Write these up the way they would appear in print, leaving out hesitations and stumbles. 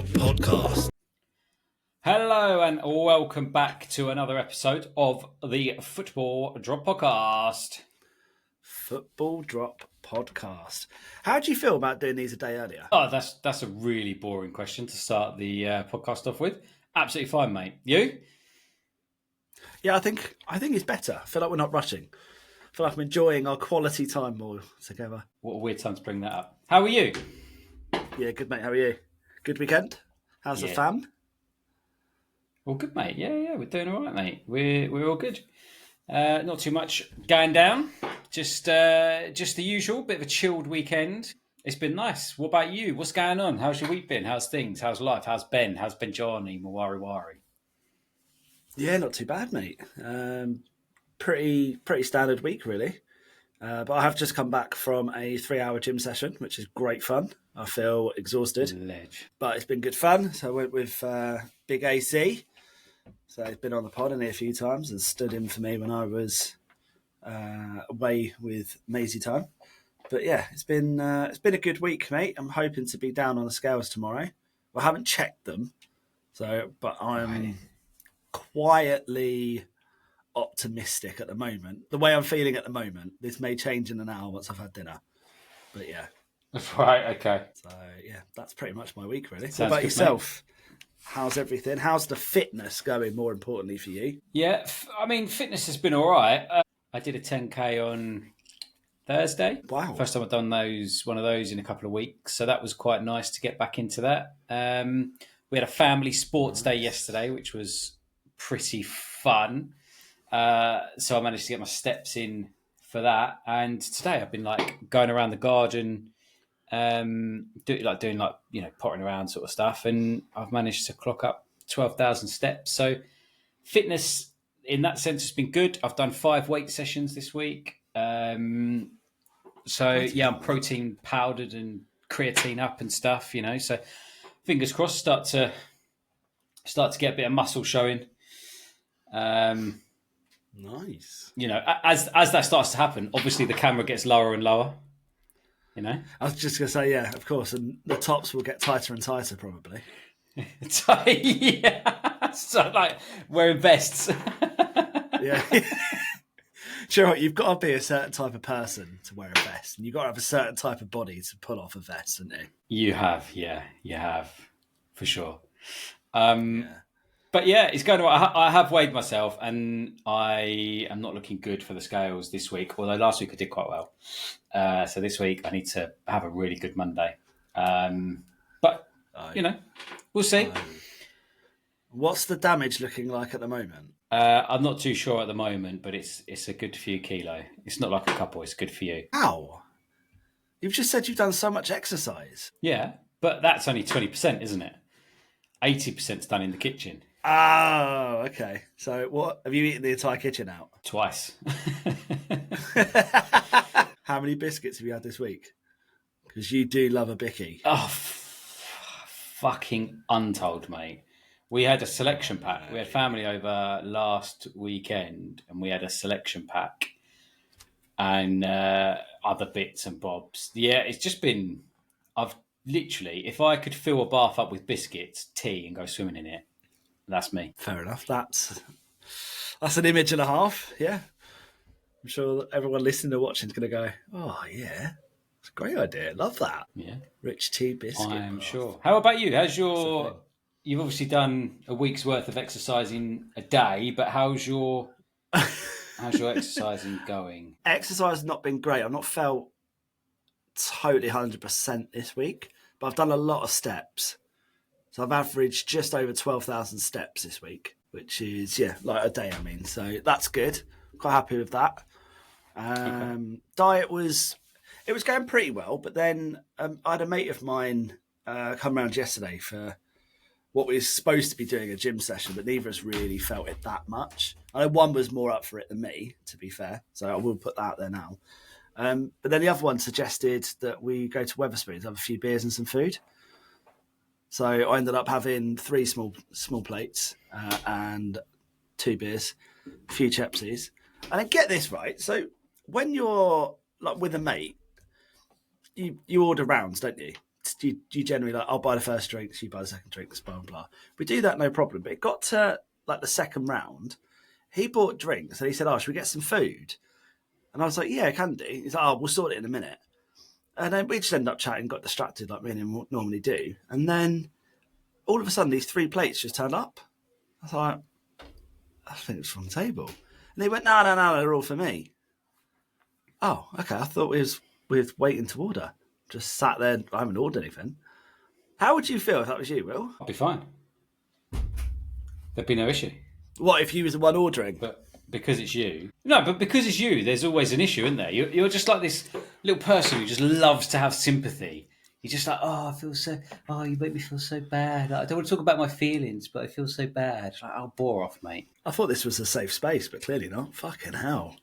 Drop Podcast. Hello and welcome back to another episode of the Football Drop Podcast. Football Drop Podcast. How do you feel about doing these a day earlier? Oh, that's a really boring question to start the podcast off with. Absolutely fine, mate. You? Yeah, I think it's better. I feel like we're not rushing. I feel like I'm enjoying our quality time more together. What a weird time to bring that up. How are you? Yeah, good mate. How are you? Good weekend? How's the fam? Well, good, mate. Yeah, we're doing all right, mate. We're all good. Not too much going down. Just the usual. Bit of a chilled weekend. It's been nice. What about you? What's going on? How's your week been? How's things? How's life? How's Ben? How's Benjani? Mawari? Yeah, not too bad, mate. Pretty standard week, really. But I have just come back from a 3-hour gym session, which is great fun. I feel exhausted, but it's been good fun. So I went with Big AC. So he's been on the pod a few times and stood in for me when I was away with Maisie time. But yeah, it's been a good week, mate. I'm hoping to be down on the scales tomorrow. Well, I haven't checked them, but I'm quietly optimistic at the moment. The way I'm feeling at the moment, this may change in an hour once I've had dinner. But yeah. Right, okay. So yeah, that's pretty much my week, really. Sounds what about good, yourself? Mate. How's everything? How's the fitness going, more importantly, for you? Yeah, I mean, fitness has been all right. I did a 10K on Thursday. Wow. First time I've done one of those in a couple of weeks. So that was quite nice to get back into that. We had a family sports day yesterday, which was pretty fun. So I managed to get my steps in for that. And today I've been going around the garden, doing pottering around sort of stuff. And I've managed to clock up 12,000 steps. So fitness in that sense has been good. I've done 5 weight sessions this week. I'm protein powdered and creatine up and stuff, so fingers crossed start to get a bit of muscle showing. Nice. As that starts to happen, obviously the camera gets lower and lower. I was just going to say, yeah, of course, and the tops will get tighter and tighter probably. Yeah, so wearing vests. Yeah. Sure, what, you've got to be a certain type of person to wear a vest, and you've got to have a certain type of body to pull off a vest, haven't you? You have, for sure. But yeah, it's going. I have weighed myself, and I am not looking good for the scales this week. Although last week I did quite well, so this week I need to have a really good Monday. But we'll see. What's the damage looking like at the moment? I'm not too sure at the moment, but it's a good few kilo. It's not like a couple. It's good for you. How? You've just said you've done so much exercise. Yeah, but that's only 20%, isn't it? 80%'s done in the kitchen. Oh, okay. So what, have you eaten the entire kitchen out? Twice. How many biscuits have you had this week? Because you do love a bicky. Oh, fucking untold, mate. We had a selection pack. We had family over last weekend and we had a selection pack and other bits and bobs. Yeah, it's just been... I've literally, if I could fill a bath up with biscuits, tea and go swimming in it, that's me. Fair enough. That's an image and a half. Yeah. I'm sure everyone listening or watching is going to go, oh, yeah. It's a great idea. Love that. Yeah. Rich tea biscuit. I'm sure. How about you? You've obviously done a week's worth of exercising a day, but how's your exercising going? Exercise has not been great. I've not felt totally 100% this week, but I've done a lot of steps. So I've averaged just over 12,000 steps this week, which is, like a day, I mean. So that's good. Quite happy with that. Diet was going pretty well, but then I had a mate of mine come around yesterday for what we were supposed to be doing a gym session, but neither of us really felt it that much. I know one was more up for it than me, to be fair, so I will put that out there now. But then the other one suggested that we go to Wetherspoons, have a few beers and some food. So I ended up having 3 small plates and 2 beers, a few Chepsies. And I get this right. So when you're with a mate, you order rounds, don't you? you generally like, I'll buy the first drink, you buy the second drink, blah, blah, blah. We do that, no problem. But it got to like the second round. He bought drinks and he said, should we get some food? And I was like, yeah, can do. He's like, we'll sort it in a minute. And then we just ended up chatting, got distracted like me and him normally do. And then all of a sudden, these 3 plates just turned up. I was like, I think it was from the table. And they went, no, they're all for me. Oh, okay. I thought we was waiting to order. Just sat there. I haven't ordered anything. How would you feel if that was you, Will? I'll be fine. There'd be no issue. What if you was the one ordering? But because it's you. No, but because it's you, there's always an issue, isn't there? You're just like this little person who just loves to have sympathy. You're just like, you make me feel so bad. Like, I don't want to talk about my feelings, but I feel so bad. It's like, bore off, mate. I thought this was a safe space, but clearly not. Fucking hell.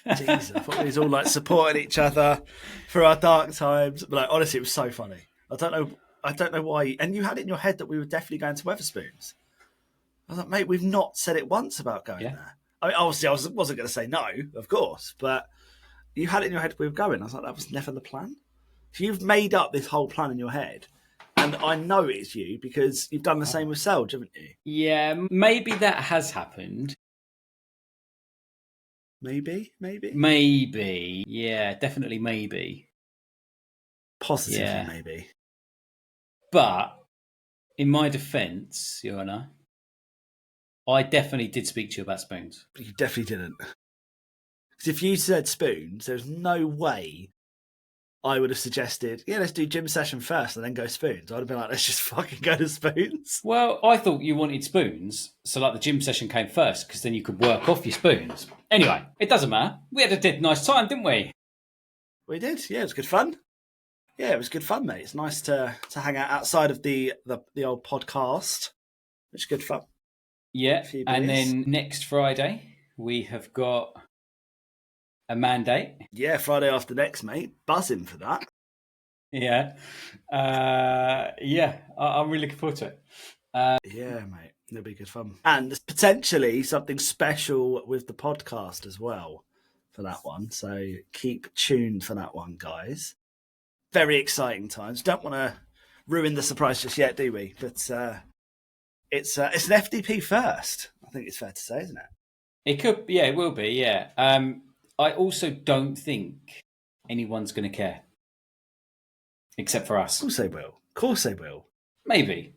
Jeez, I thought we was all like supporting each other for our dark times. But like, honestly, it was so funny. I don't know why. And you had it in your head that we were definitely going to Wetherspoons. I was like, mate, we've not said it once about going there. I mean, obviously, I wasn't going to say no, of course, but you had it in your head we were going. I was like, that was never the plan. So you've made up this whole plan in your head, and I know it's you because you've done the same with Selge, haven't you? Yeah, maybe that has happened. Maybe. Yeah, definitely maybe. Positively, maybe. But in my defence, Your Honour, I definitely did speak to you about spoons. You definitely didn't. Because if you said spoons, there's no way I would have suggested, let's do gym session first and then go spoons. I'd have been like, let's just fucking go to spoons. Well, I thought you wanted spoons, so like the gym session came first, because then you could work off your spoons. Anyway, it doesn't matter. We had a dead nice time, didn't we? We did. Yeah, it was good fun. Yeah, it was good fun, mate. It's nice to hang out outside of the old podcast, which is good fun. Yeah, and then next Friday, we have got a mandate. Yeah, Friday after next, mate. Buzzing for that. Yeah. I'm really looking forward to it. Yeah, mate. It'll be good fun. And there's potentially something special with the podcast as well for that one. So keep tuned for that one, guys. Very exciting times. Don't want to ruin the surprise just yet, do we? But it's an FDP first. I think it's fair to say, isn't it? It could, it will be, yeah. I also don't think anyone's going to care. Except for us. Of course they will. Maybe.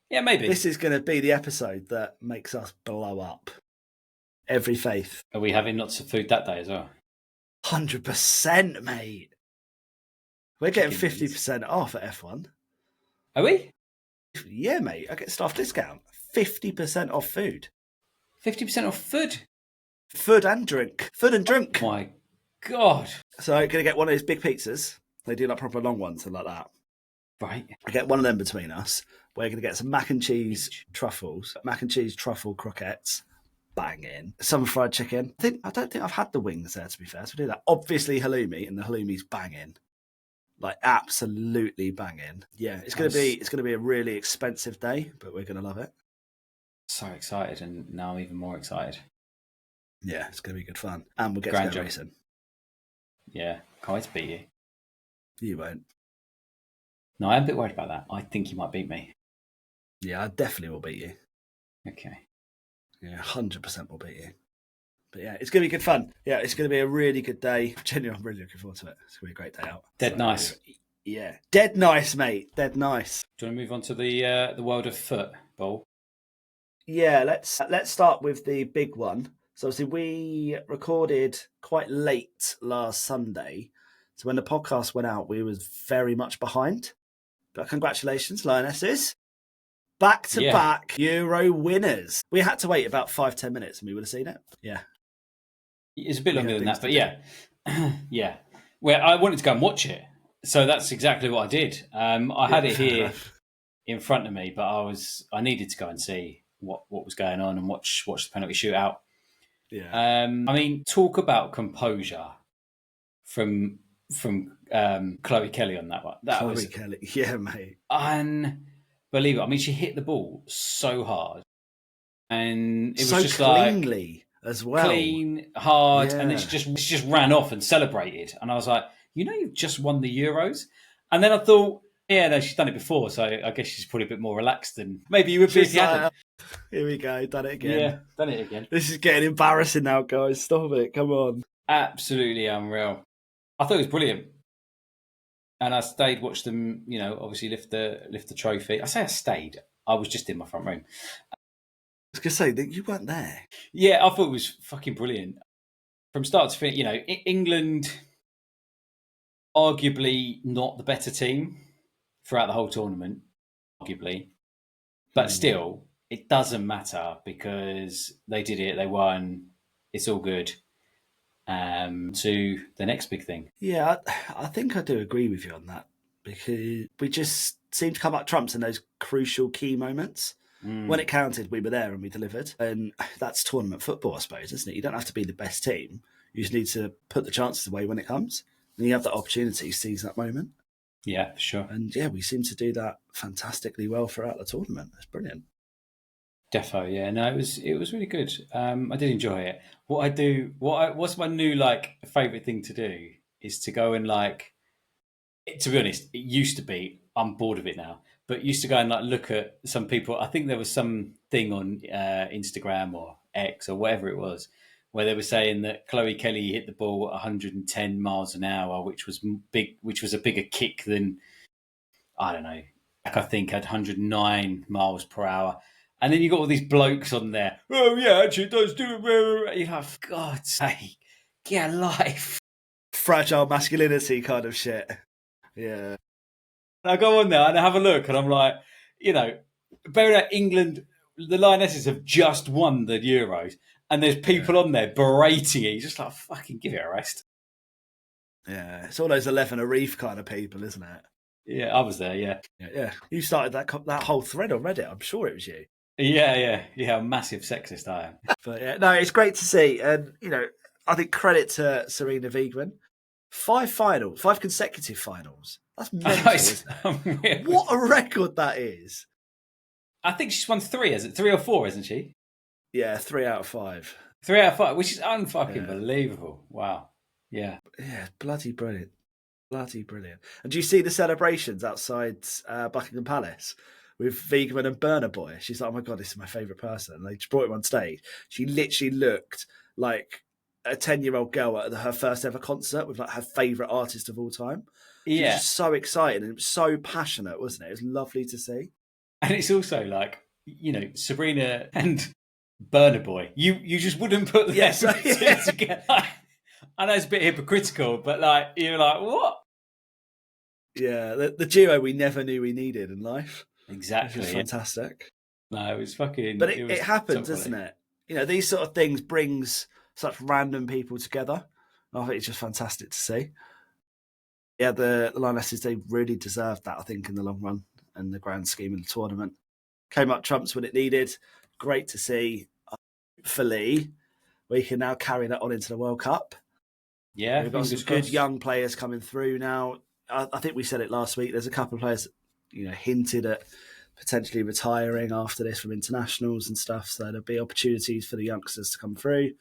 Yeah, maybe. This is going to be the episode that makes us blow up. Every faith. Are we having lots of food that day as well? 100%, mate. We're getting 50% off at F1. Are we? Yeah, mate. I get staff discount. 50% off food. 50% off food? Food and drink. Food and drink. Oh my God. So I'm going to get one of those big pizzas. They do like proper long ones and like that. Right. I get one of them between us. We're going to get some mac and cheese truffles, mac and cheese truffle croquettes. Banging. Some fried chicken. I don't think I've had the wings there, to be fair. So we do that. Obviously halloumi, and the halloumi's banging. Like absolutely banging. Yeah, it's going to be a really expensive day, but we're going to love it. So excited, and now I'm even more excited. Yeah, it's going to be good fun. And we'll get to go racing. Yeah, can't wait to beat you. You won't. No, I'm a bit worried about that. I think you might beat me. Yeah, I definitely will beat you. Okay. Yeah, 100% will beat you. But yeah, it's going to be good fun. Yeah, it's going to be a really good day. Genuinely, I'm really looking forward to it. It's going to be a great day out. Dead nice. Yeah, dead nice, mate. Dead nice. Do you want to move on to the world of football? Yeah, let's start with the big one. So obviously we recorded quite late last Sunday. So when the podcast went out, we was very much behind. But congratulations, Lionesses. Back-to-back Euro winners. We had to wait about 5-10 minutes and we would have seen it. Yeah. It's a bit longer than that, but yeah. Yeah. Well, I wanted to go and watch it. So that's exactly what I did. I had it here in front of me, but I needed to go and see what was going on and watch the penalty shootout. Yeah. I mean, talk about composure from Chloe Kelly on that one. Chloe Kelly. Yeah, mate. Unbelievable. I mean, she hit the ball so hard. And it was so just cleanly as well. Clean, hard, and then she just ran off and celebrated. And I was like, you've just won the Euros. And then I thought, yeah, no, she's done it before, so I guess she's probably a bit more relaxed than maybe you would be if She's you like, hadn't. here we go, done it again. Yeah, done it again. This is getting embarrassing now, guys. Stop it. Come on. Absolutely unreal. I thought it was brilliant. And I stayed, watched them, obviously lift the trophy. I say I stayed. I was just in my front room. I was going to say that you weren't there. Yeah, I thought it was fucking brilliant. From start to finish, England, arguably not the better team throughout the whole tournament, arguably. But still, it doesn't matter because they did it, they won, it's all good. To the next big thing. Yeah, I think I do agree with you on that because we just seem to come up trumps in those crucial key moments. When it counted, we were there and we delivered. And that's tournament football, I suppose, isn't it? You don't have to be the best team. You just need to put the chances away when it comes. And you have that opportunity to seize that moment. Yeah, for sure. And yeah, we seem to do that fantastically well throughout the tournament. It's brilliant. Defo, yeah. No, it was really good. I did enjoy it. What's my new favourite thing to do is to go and to be honest, it used to be, I'm bored of it now, but used to go and look at some people. I think there was some thing on Instagram or X or whatever it was, where they were saying that Chloe Kelly hit the ball at 110 miles an hour, which was a bigger kick than, I don't know, I think had 109 miles per hour. And then you got all these blokes on there. Oh yeah, actually it does do it. You're like, for God's sake, get a life. Fragile masculinity kind of shit. Yeah. And I go on there and I have a look and I'm like, bearing out England, the Lionesses have just won the Euros and there's people on there berating it. You're just like, fucking give it a rest. Yeah, it's all those 11 a reef kind of people, isn't it? Yeah, I was there, yeah. Yeah. You started that whole thread on Reddit. I'm sure it was you. Yeah, massive sexist I am. But yeah, no, it's great to see. And, I think credit to Serena Wiegmann. 5 consecutive finals. That's mental, isn't it? What a record that is. I think she's won 3, is it? 3 or 4, isn't she? Yeah, 3 out of 5. 3 out of 5, which is unfucking believable. Wow. Yeah. Yeah, bloody brilliant. Bloody brilliant. And do you see the celebrations outside Buckingham Palace with Wiegmann and Burner Boy? She's like, oh my God, this is my favourite person. And they just brought him on stage. She literally looked like a 10-year-old girl at her first ever concert with her favourite artist of all time. She was just so excited and it was so passionate, wasn't it? It was lovely to see. And it's also Sabrina and Burner Boy. You just wouldn't put them together. I know it's a bit hypocritical, but you're like, what? Yeah, the duo we never knew we needed in life. Exactly. It was fantastic. No, it was fucking... But it happens, doesn't it? These sort of things brings such random people together. I think it's just fantastic to see. Yeah, the Lionesses, they really deserved that, I think, in the long run and the grand scheme of the tournament. Came up trumps when it needed. Great to see. Hopefully, we can now carry that on into the World Cup. Yeah, we've got some good young players coming through now. I think we said it last week. There's a couple of players, hinted at potentially retiring after this from internationals and stuff. So there'll be opportunities for the youngsters to come through,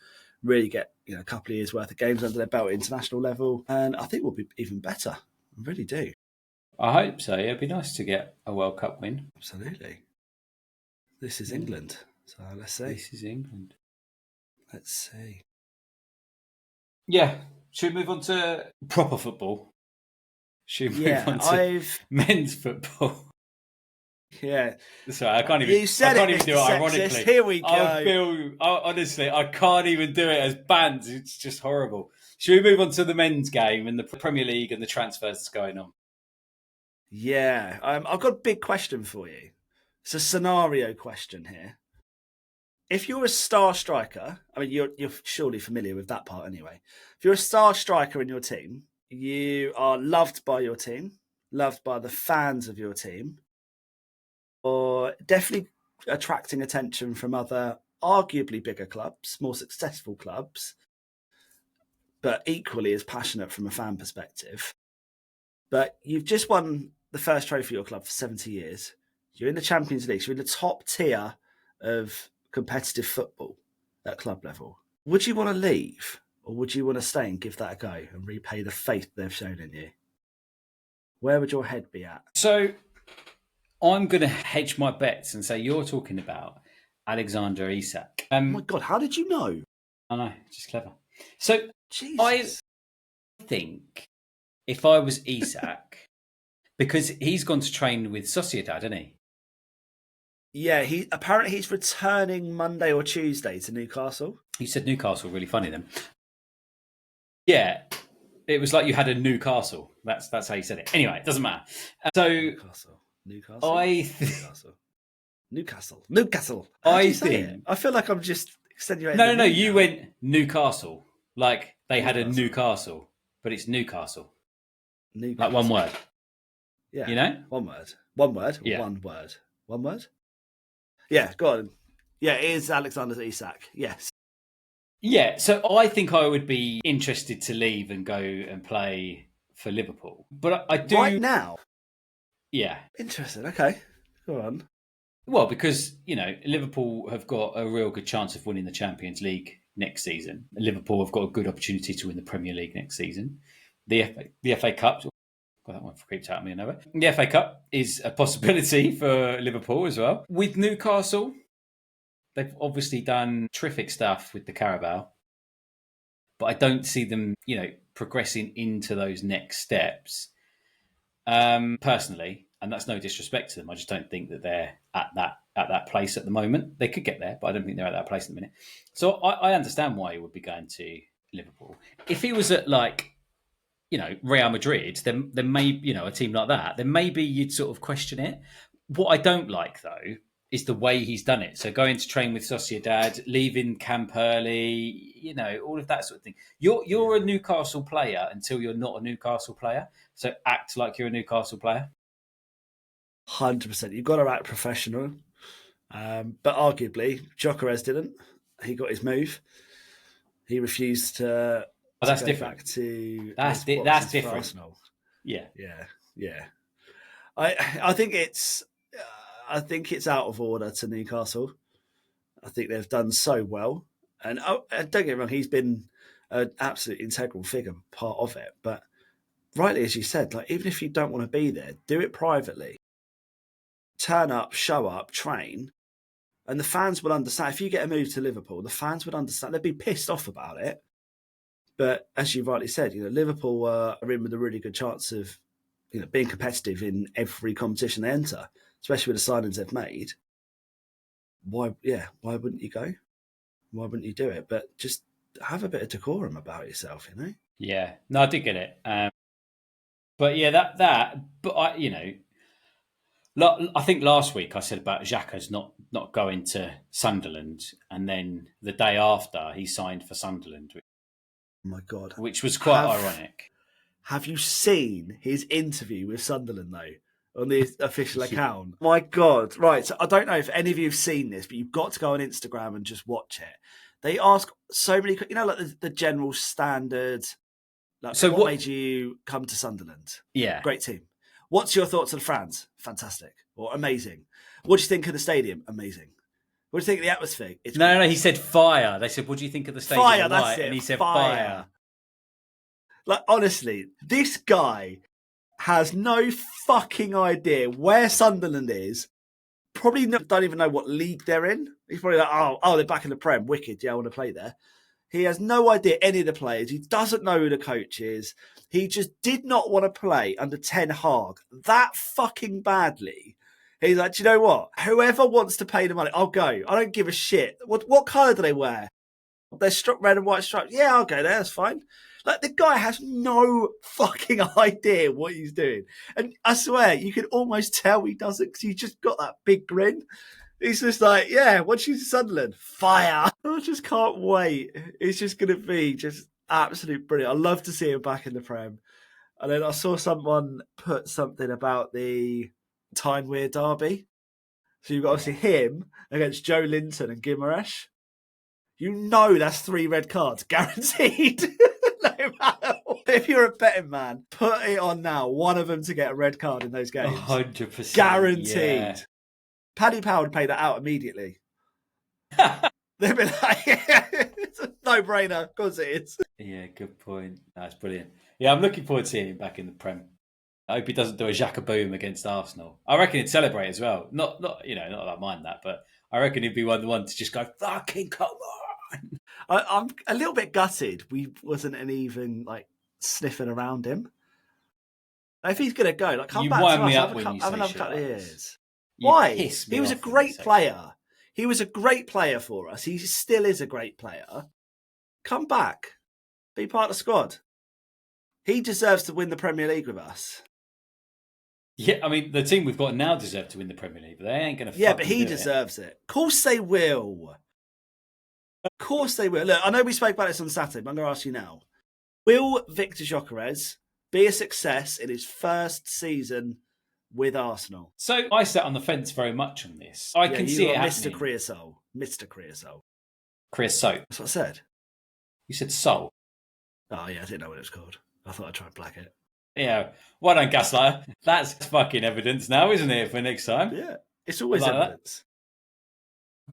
really get a couple of years worth of games under their belt at international level, and I think we'll be even better. I really do. I hope so. Yeah, it'd be nice to get a World Cup win. Absolutely. This is England, so let's see. This is England. Let's see. Yeah. Should we move on to proper football? Should we move on to men's football? Yeah. Sorry, I can't even. You said I can't it, even do Mr. it Sexist. ironically. Here we go. Honestly, I can't even do it as bands. It's just horrible. Should we move on to the men's game and the Premier League and the transfers that's going on? Yeah. I've got a big question for you. It's a scenario question here. If you're a star striker, I mean, you're surely familiar with that part anyway. If you're a star striker in your team, you are loved by your team, loved by the fans of your team, or definitely attracting attention from other arguably bigger clubs, more successful clubs, but equally as passionate from a fan perspective. But you've just won the first trophy of your club for 70 years. You're in the Champions League. So you're in the top tier of competitive football at club level. Would you want to leave? or would you want to stay and give that a go and repay the faith they've shown in you? Where would your head be at? So I'm going to hedge my bets and say you're talking about Alexander Isak. Oh my God, how did you know? I know, just clever. So Jesus. I think if I was Isak, because he's gone to train with Sociedad, hasn't he? Yeah, apparently he's returning Monday or Tuesday to Newcastle. You said Newcastle, really funny then. Yeah, it was like you had a Newcastle. That's how you said it. Anyway, it doesn't matter. So Newcastle. Newcastle. I feel like I'm just extenuating. No. You went Newcastle, like they had a Newcastle, but it's Newcastle. Like one word. Yeah. You know? One word. Yeah. One word. Yeah, go on. Yeah, it is Alexander Isak. Yes. Yeah, so I think I would be interested to leave and go and play for Liverpool. But I do... Right now? Yeah. Interesting. Okay. Go on. Well, because, Liverpool have got a real good chance of winning the Champions League next season. Liverpool have got a good opportunity to win the Premier League next season. The FA Cup... God, that one creeped out of me, I know. The FA Cup is a possibility for Liverpool as well. With Newcastle, they've obviously done terrific stuff with the Carabao, but I don't see them, progressing into those next steps. Personally, and that's no disrespect to them. I just don't think that they're at that place at the moment. They could get there, but I don't think they're at that place at the minute. So I understand why he would be going to Liverpool. If he was at Real Madrid, then may, a team like that, then maybe you'd sort of question it. What I don't like, though, is the way he's done it. So going to train with Sociedad, leaving camp early, all of that sort of thing. You're a Newcastle player until you're not a Newcastle player. So act like you're a Newcastle player. 100%. You've got to act professional. But arguably, Gyökeres didn't. He got his move. He refused to... Oh, that's different. That's different. Arsenal. Yeah. I think it's out of order to Newcastle. I think they've done so well, and don't get me wrong, he's been an absolute integral figure, part of it. But rightly, as you said, even if you don't want to be there, do it privately. Turn up, show up, train, and the fans will understand. If you get a move to Liverpool, the fans would understand. They'd be pissed off about it. But as you rightly said, Liverpool are in with a really good chance of being competitive in every competition they enter, especially with the signings they've made. Why wouldn't you go? Why wouldn't you do it? But just have a bit of decorum about yourself, Yeah, no, I did get it. But yeah, but I think last week I said about Xhaka's not going to Sunderland, and then the day after he signed for Sunderland. Oh my God. Which was quite ironic. Have you seen his interview with Sunderland, though, on the official account? My God. Right, so I don't know if any of you have seen this, but you've got to go on Instagram and just watch it. They ask so many, like the general standard, so what made you come to Sunderland? Yeah. Great team. What's your thoughts on the fans? Fantastic. Or amazing. What do you think of the stadium? Amazing. What do you think of the atmosphere? No, he said fire. They said, what do you think of the stadium? Fire, that's it. And he said fire. Honestly, this guy has no fucking idea where Sunderland is. Probably don't even know what league they're in. He's probably like, oh, they're back in the Prem. Wicked. Yeah, I want to play there. He has no idea any of the players. He doesn't know who the coach is. He just did not want to play under Ten Hag that fucking badly. He's like, do you know what? Whoever wants to pay the money, I'll go. I don't give a shit. What colour do they wear? They're red and white stripes. Yeah, I'll go there. That's fine. The guy has no fucking idea what he's doing. And I swear, you can almost tell he doesn't because he's just got that big grin. He's just like, yeah, what's you to Sunderland? Fire. I just can't wait. It's just going to be just absolute brilliant. I'd love to see him back in the Prem. And then I saw someone put something about the Tyne-Wear derby. So you've got obviously him against Joe Linton and Guimaraes. That's 3 red cards, guaranteed. No matter what. If you're a betting man, put it on now. One of them to get a red card in those games. 100%. Guaranteed. Yeah. Paddy Power would pay that out immediately. They'd be like, No brainer. Of course it is. Yeah, good point. That's brilliant. Yeah, I'm looking forward to seeing him back in the Prem. I hope he doesn't do a Xhaka boom against Arsenal. I reckon he'd celebrate as well. Not not that I mind that, but I reckon he'd be one to just go fucking come on. I'm a little bit gutted. We wasn't even like sniffing around him. If he's gonna go, like come You back to wind us. me up Have, when you have say another shit couple of like this. years. You Why? piss me He was a off when you great say player. He was a great player for us. He still is a great player. Come back. Be part of the squad. He deserves to win the Premier League with us. Yeah, I mean the team we've got now deserve to win the Premier League, but they ain't going to. Yeah, but he deserves it. Of course they will. Of course they will. Look, I know we spoke about this on Saturday, but I'm going to ask you now. Will Victor Gyökeres be a success in his first season with Arsenal? So I sat on the fence very much on this. I can see it Mr. happening. Creosote. Mr. Creosote. Chris Soap. That's what I said. You said soul. Oh, yeah, I didn't know what it was called. I thought I'd try and black it. Yeah, well done, Gaslighter. That's fucking evidence now, isn't it, for next time? Yeah, it's always like evidence.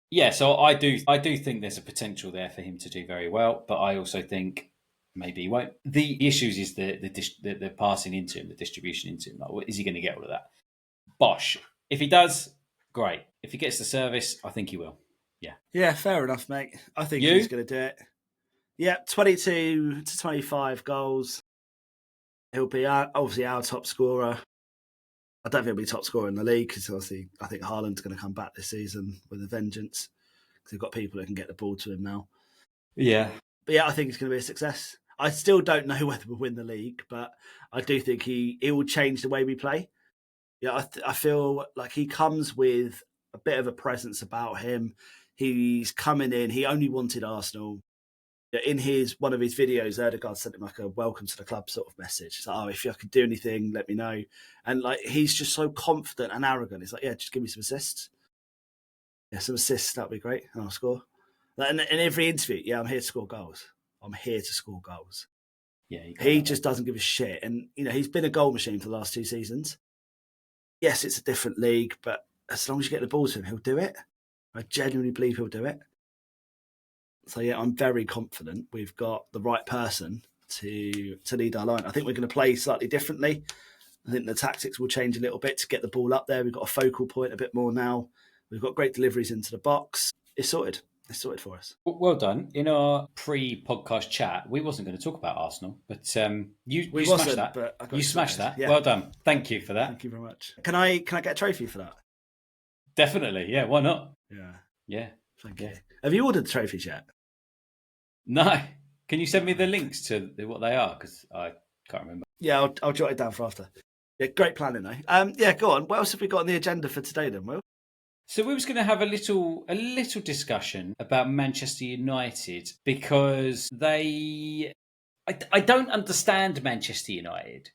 Yeah, so I do think there's a potential there for him to do very well, but I also think maybe he won't. The issues is the passing into him, the distribution into him. Like, is he going to get all of that? Bosh. If he does, great. If he gets the service, I think he will. Yeah. Yeah, fair enough, mate. I think You? he's going to do it. Yeah, 22 to 25 goals. He'll be obviously our top scorer. I don't think he'll be top scorer in the league because obviously I think Haaland's going to come back this season with a vengeance because they've got people that can get the ball to him now. Yeah. But yeah, I think it's going to be a success. I still don't know whether we'll win the league, but I do think he will change the way we play. Yeah, I feel like he comes with a bit of a presence about him. He's coming in. He only wanted Arsenal. In one of his videos, Erdegaard sent him like a welcome to the club sort of message. It's like, oh, if I could do anything, let me know. And like he's just so confident and arrogant. He's like, yeah, just give me some assists. Yeah, some assists, that'd be great. And I'll score. Like, in every interview, yeah, I'm here to score goals. I'm here to score goals. Yeah, he just doesn't give a shit. And, he's been a goal machine for the last 2 seasons. Yes, it's a different league, but as long as you get the ball to him, he'll do it. I genuinely believe he'll do it. So, yeah, I'm very confident we've got the right person to lead our line. I think we're going to play slightly differently. I think the tactics will change a little bit to get the ball up there. We've got a focal point a bit more now. We've got great deliveries into the box. It's sorted. It's sorted for us. Well done. In our pre-podcast chat, we wasn't going to talk about Arsenal, but you smashed that. But I got you smashed excited. that. Yeah. Well done. Thank you for that. Thank you very much. Can I get a trophy for that? Definitely. Yeah. Why not? Yeah. Yeah. Thank you. Have you ordered the trophies yet? No. Can you send me the links to what they are? Because I can't remember. Yeah, I'll jot it down for after. Yeah, great planning though. Yeah, go on. What else have we got on the agenda for today then, Will? So we was going to have a little discussion about Manchester United because I don't understand Manchester United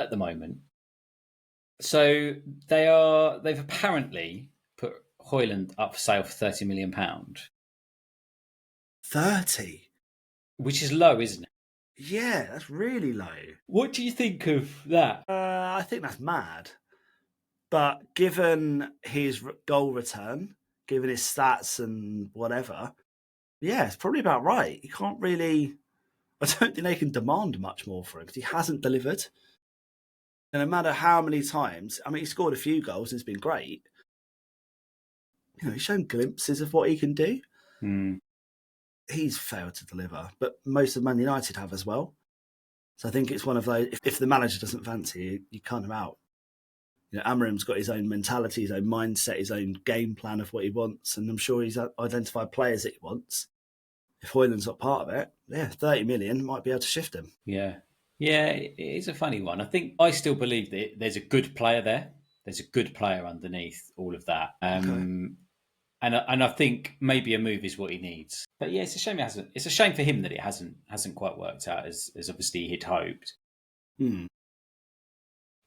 at the moment. So they've apparently put Højlund up for sale for £30 million. 30? Which is low, isn't it? Yeah, that's really low. What do you think of that? I think that's mad. But given his goal return, given his stats and whatever, yeah, it's probably about right. You can't really... I don't think they can demand much more for him because he hasn't delivered. And no matter how many times... I mean, he scored a few goals and it's been great. He's shown glimpses of what he can do. He's failed to deliver, but most of Man United have as well. So I think it's one of those, if the manager doesn't fancy you, you cut him out. Amarim's got his own mentality, his own mindset, his own game plan of what he wants, and I'm sure he's identified players that he wants. If Højlund's not part of it, yeah, 30 million might be able to shift him. Yeah, it is a funny one. I still believe that there's a good player there. There's a good player underneath all of that. Okay. And I think maybe a move is what he needs. But yeah, it's a shame it hasn't. It's a shame for him that it hasn't quite worked out as obviously he'd hoped.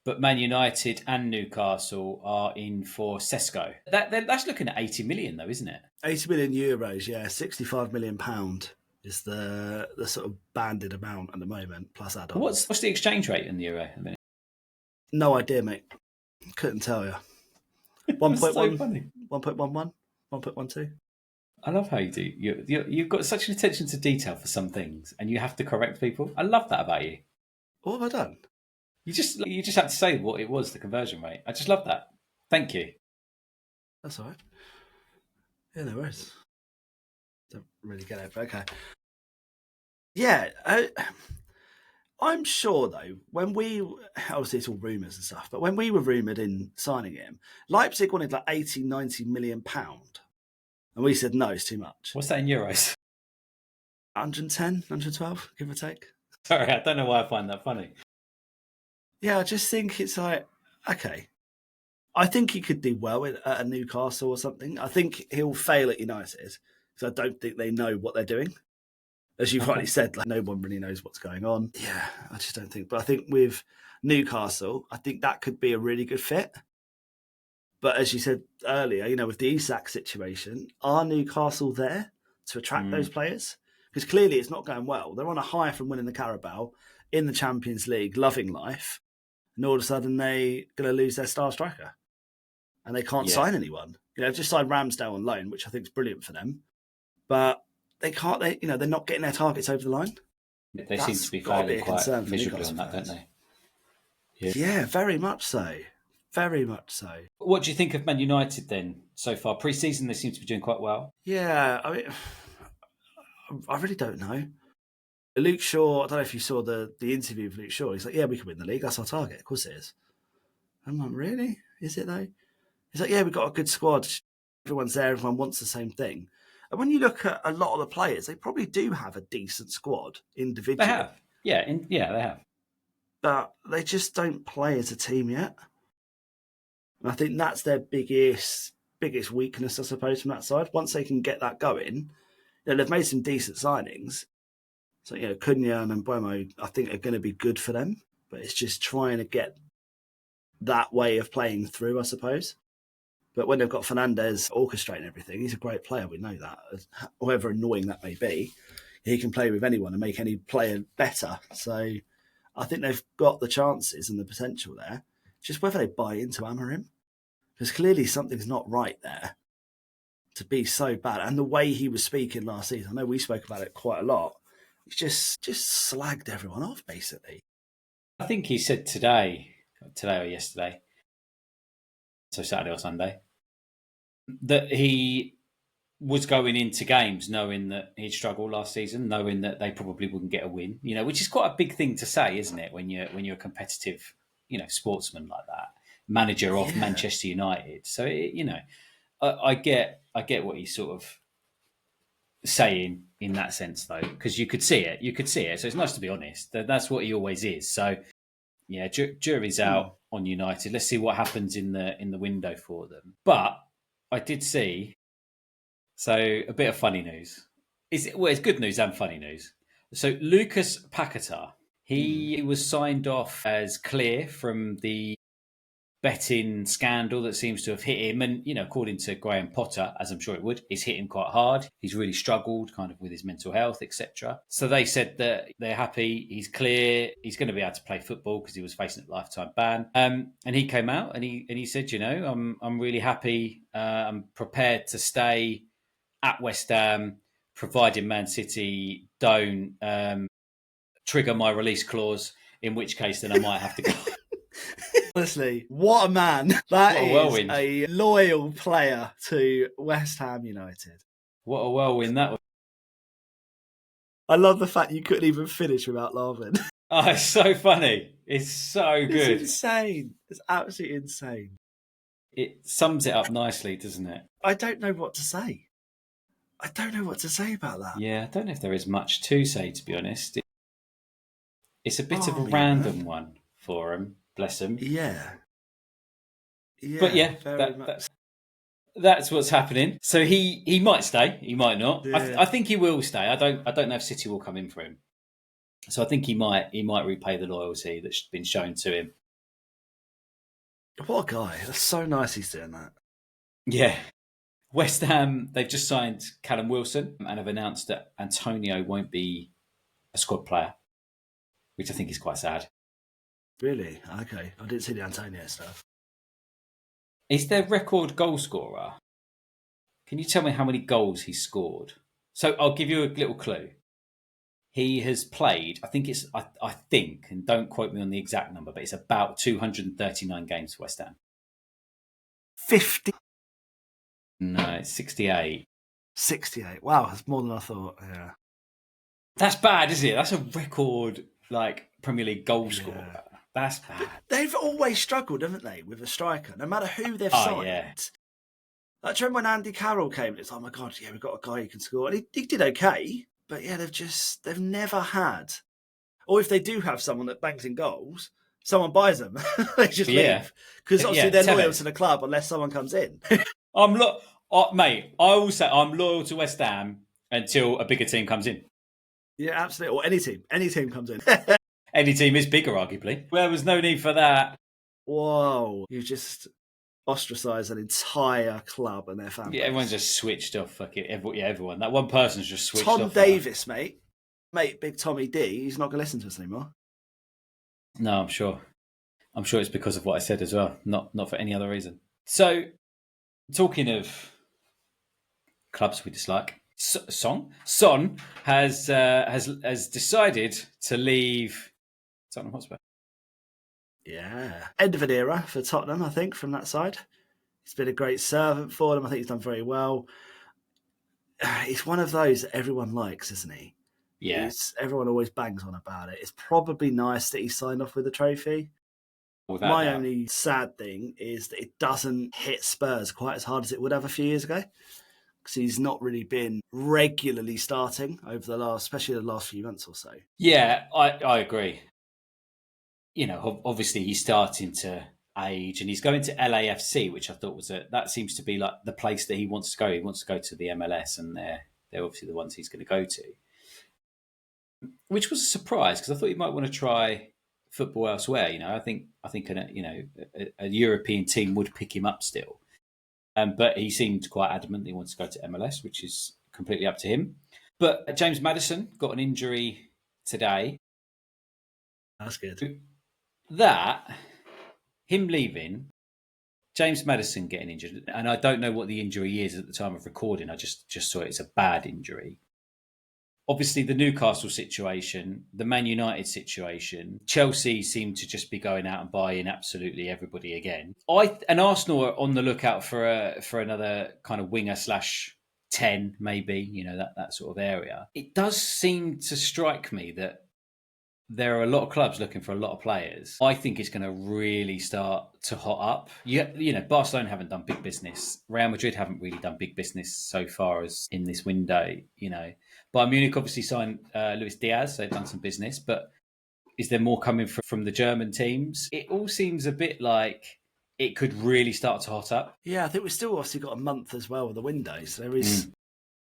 But Man United and Newcastle are in for Sesko. That's looking at 80 million though, isn't it? 80 million euros, yeah. 65 million pound is the sort of banded amount at the moment, plus add-ons. What's the exchange rate in the euro? No idea, mate. Couldn't tell you. 1.1, 1.11, 1.12. I love how you do. You've got such an attention to detail for some things, and you have to correct people. I love that about you. What have I done? You just had to say what it was, the conversion rate. I just love that. Thank you. That's all right. Yeah, no worries. Don't really get it, but okay. Yeah, I'm sure though, when we obviously it's all rumours and stuff, but when we were rumoured in signing him, Leipzig wanted like 80, 90 million pound. And we said no, it's too much. What's that in euros? 110, 112, give or take. Sorry, I don't know why I find that funny. Yeah, I just think it's like, okay. I think he could do well at a Newcastle or something. I think he'll fail at United because I don't think they know what they're doing. As you've rightly said, like no one really knows what's going on. Yeah, I just don't think. But I think with Newcastle, I think that could be a really good fit. But as you said earlier, with the Isak situation, are Newcastle there to attract those players? Because clearly it's not going well. They're on a high from winning the Carabao, in the Champions League, loving life. And all of a sudden they're going to lose their star striker. And they can't sign anyone. They've just signed Ramsdale on loan, which I think is brilliant for them. But they can't, they're not getting their targets over the line. They seem to be failing quite miserably on that, don't they? Yeah, very much so. Very much so. What do you think of Man United then so far? Pre-season, they seem to be doing quite well. Yeah, I mean, I really don't know. Luke Shaw, I don't know if you saw the interview with Luke Shaw. He's like, yeah, we can win the league. That's our target. Of course it is. I'm like, really? Is it though? He's like, yeah, we've got a good squad. Everyone's there. Everyone wants the same thing. And when you look at a lot of the players, they probably do have a decent squad individually. They have. Yeah, they have. But they just don't play as a team yet. And I think that's their biggest weakness, I suppose, from that side. Once they can get that going, they've made some decent signings. So, Cunha and Mbeumo, I think, are going to be good for them. But it's just trying to get that way of playing through, I suppose. But when they've got Fernandes orchestrating everything, he's a great player. We know that. However annoying that may be, he can play with anyone and make any player better. So I think they've got the chances and the potential there. Just whether they buy into Amorim. Because clearly something's not right there to be so bad. And the way he was speaking last season, I know we spoke about it quite a lot. He just slagged everyone off, basically. I think he said today or yesterday, so Saturday or Sunday, that he was going into games knowing that he'd struggled last season, knowing that they probably wouldn't get a win, which is quite a big thing to say, isn't it? When you're a competitive, sportsman like that, manager of Manchester United. So, I get what he's sort of saying in that sense, though, because you could see it. So it's nice to be honest. That's what he always is. So, yeah, jury's out on United. Let's see what happens in the window for them. But I did see. So a bit of funny news. It's good news and funny news. So Lucas Paquetá, he was signed off as clear from the betting scandal that seems to have hit him. And, according to Graham Potter, as I'm sure it would, it's hit him quite hard. He's really struggled kind of with his mental health, etc. So they said that they're happy. He's clear. He's going to be able to play football because he was facing a lifetime ban. And he came out and he said, I'm really happy. I'm prepared to stay at West Ham, providing Man City don't trigger my release clause, in which case then I might have to go. Honestly, what a man. That is a loyal player to West Ham United. What a whirlwind that was. I love the fact you couldn't even finish without laughing. Oh, it's so funny. It's so good. It's insane. It's absolutely insane. It sums it up nicely, doesn't it? I don't know what to say. I don't know what to say about that. Yeah, I don't know if there is much to say, to be honest. It's a bit of a random one for him. Bless him. Yeah. But yeah, that's what's happening. So he might stay. He might not. Yeah. I think he will stay. I don't know if City will come in for him. So I think he might repay the loyalty that's been shown to him. What a guy. That's so nice he's doing that. Yeah. West Ham, they've just signed Callum Wilson and have announced that Antonio won't be a squad player, which I think is quite sad. Really? Okay. I didn't see the Antonio stuff. Is their record goal scorer? Can you tell me how many goals he scored? So I'll give you a little clue. He has played, I think, and don't quote me on the exact number, but it's about 239 games for West Ham. 50. No, it's 68. 68. Wow, that's more than I thought. Yeah. That's bad, isn't it? That's a record, Premier League goal scorer. That's bad. They've always struggled, haven't they, with a striker, no matter who they've signed. Yeah. Like, do you remember when Andy Carroll came? It's, oh my God, yeah, we've got a guy who can score. And he did okay, but yeah, they've never had. Or if they do have someone that bangs in goals, someone buys them. They just leave. Because obviously they're loyal to the club unless someone comes in. Mate, I will say I'm loyal to West Ham until a bigger team comes in. Yeah, absolutely. Or any team. Any team comes in. Any team is bigger, arguably. There was no need for that. Whoa. You just ostracised an entire club and their fan base. Yeah, everyone's just switched off. Fuck it. Everyone. That one person's just switched Tom off. Tom Davis, mate. Mate, big Tommy D, he's not going to listen to us anymore. No, I'm sure. I'm sure it's because of what I said as well, not for any other reason. So, talking of clubs we dislike, Son has decided to leave Tottenham Hotspur. Yeah. End of an era for Tottenham, I think, from that side. He's been a great servant for them. I think he's done very well. He's one of those that everyone likes, isn't he? Yeah. Everyone always bangs on about it. It's probably nice that he signed off with a trophy. My only sad thing is that it doesn't hit Spurs quite as hard as it would have a few years ago, because he's not really been regularly starting over especially the last few months or so. Yeah, I agree. You know, obviously he's starting to age, and he's going to LAFC, which I thought that seems to be like the place that he wants to go. He wants to go to the MLS, and they're obviously the ones he's going to go to, which was a surprise because I thought he might want to try football elsewhere. You know, I think a European team would pick him up still, but he seemed quite adamant that he wants to go to MLS, which is completely up to him. But James Maddison got an injury today. That's good. Him leaving, James Maddison getting injured, and I don't know what the injury is at the time of recording. I just saw it's a bad injury. Obviously, the Newcastle situation, the Man United situation, Chelsea seem to just be going out and buying absolutely everybody again. And Arsenal are on the lookout for another kind of winger / 10, maybe, you know, that sort of area. It does seem to strike me that there are a lot of clubs looking for a lot of players. I think it's going to really start to hot up. You know, Barcelona haven't done big business. Real Madrid haven't really done big business so far as in this window, you know. Bayern Munich obviously signed Luis Diaz, so they've done some business. But is there more coming from the German teams? It all seems a bit like it could really start to hot up. Yeah, I think we've still obviously got a month as well with the windows. There is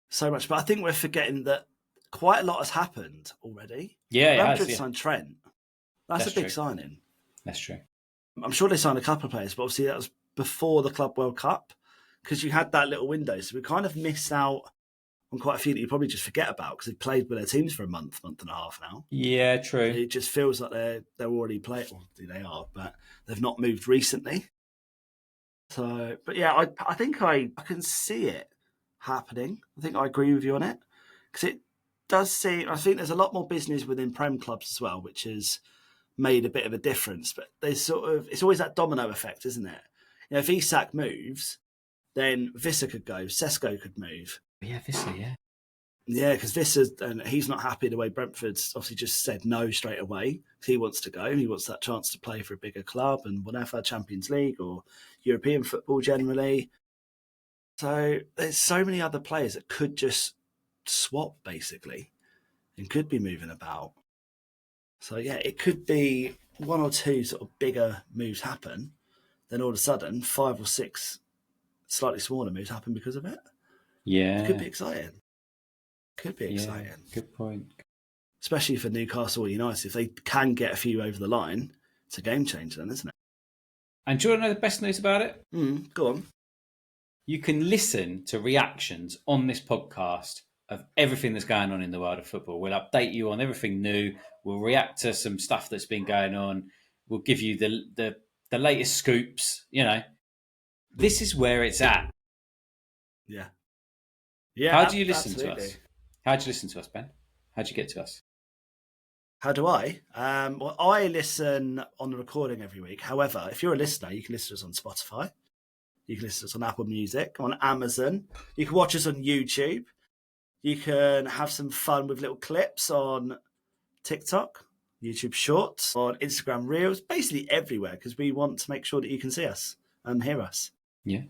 so much. But I think we're forgetting that quite a lot has happened already. Yeah, Real Madrid signed Trent. That's a big true. signing. That's true. I'm sure they signed a couple of players, but obviously that was before the Club World Cup, because you had that little window. So we kind of missed out on quite a few that you probably just forget about because they've played with their teams for a month and a half now. Yeah, true. It just feels like they're already playing. Well, they are, but they've not moved recently. So, but yeah, I think I can see it happening. I think I agree with you on it, because it does seem. I think there's a lot more business within Prem clubs as well, which has made a bit of a difference. But there's it's always that domino effect, isn't it? You know, if Isak moves, then Visser could go, Sesko could move. Yeah, Visser, yeah. Yeah, because Visser, and he's not happy the way Brentford's obviously just said no straight away. He wants to go. He wants that chance to play for a bigger club and whatever, Champions League or European football generally. So there's so many other players that could just swap, basically, and could be moving about. So yeah, it could be one or two sort of bigger moves happen, then all of a sudden 5 or 6 slightly smaller moves happen because of it. Yeah. It could be exciting. Could be exciting. Good point. Especially for Newcastle or United. If they can get a few over the line, it's a game changer then, isn't it? And do you want to know the best news about it? Go on. You can listen to reactions on this podcast of everything that's going on in the world of football. We'll update you on everything new. We'll react to some stuff that's been going on. We'll give you the latest scoops. You know, this is where it's at. Yeah. Yeah, How do you listen to absolutely. us? How do you listen to us, Ben? How do you get to us? How do I? Well, I listen on the recording every week. However, if you're a listener, you can listen to us on Spotify. You can listen to us on Apple Music, on Amazon. You can watch us on YouTube. You can have some fun with little clips on TikTok, YouTube Shorts, on Instagram Reels, basically everywhere, because we want to make sure that you can see us and hear us. Yeah.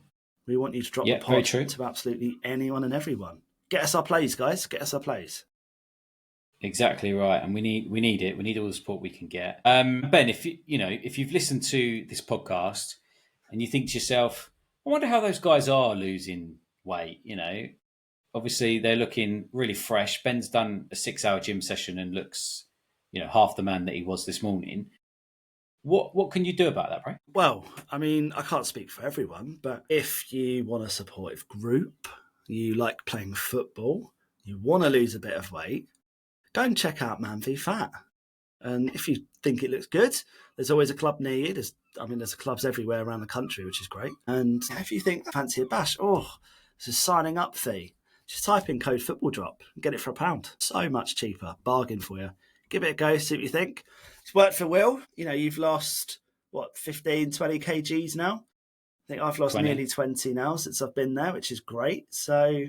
We want you to drop the Yeah, very pod true. to absolutely anyone and everyone. Get us our plays, guys. Get us our plays. Exactly right, and we need it. We need all the support we can get. Ben, if you've listened to this podcast and you think to yourself, I wonder how those guys are losing weight. Obviously they're looking really fresh. Ben's done a 6-hour gym session and looks, half the man that he was this morning. What can you do about that, Bray? Well, I mean, I can't speak for everyone, but if you want a supportive group, you like playing football, you want to lose a bit of weight, go and check out Man v Fat. And if you think it looks good, there's always a club near you. There's clubs everywhere around the country, which is great. And if you think fancy a bash, there's a signing up fee. Just type in code football drop and get it for £1. So much cheaper. Bargain for you. Give it a go, see what you think. It's worked for Will. You've lost, 15, 20 kgs now? I think I've lost 20. nearly 20 now since I've been there, which is great. So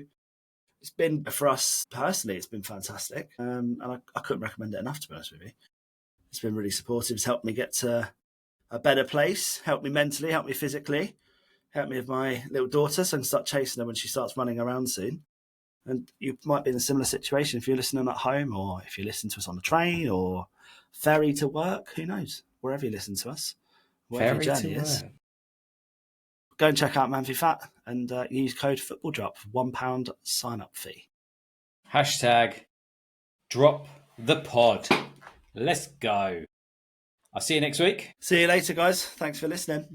it's been, for us personally, it's been fantastic. And I couldn't recommend it enough, to be honest with you. It's been really supportive. It's helped me get to a better place, helped me mentally, helped me physically, helped me with my little daughter so I can start chasing her when she starts running around soon. And you might be in a similar situation if you're listening at home, or if you listen to us on the train or ferry to work. Who knows? Wherever you listen to us, whatever your Ferry journey to is, work. go and check out Man v Fat and use code Football Drop for £1 sign up fee. Hashtag drop the pod. Let's go. I'll see you next week. See you later, guys. Thanks for listening.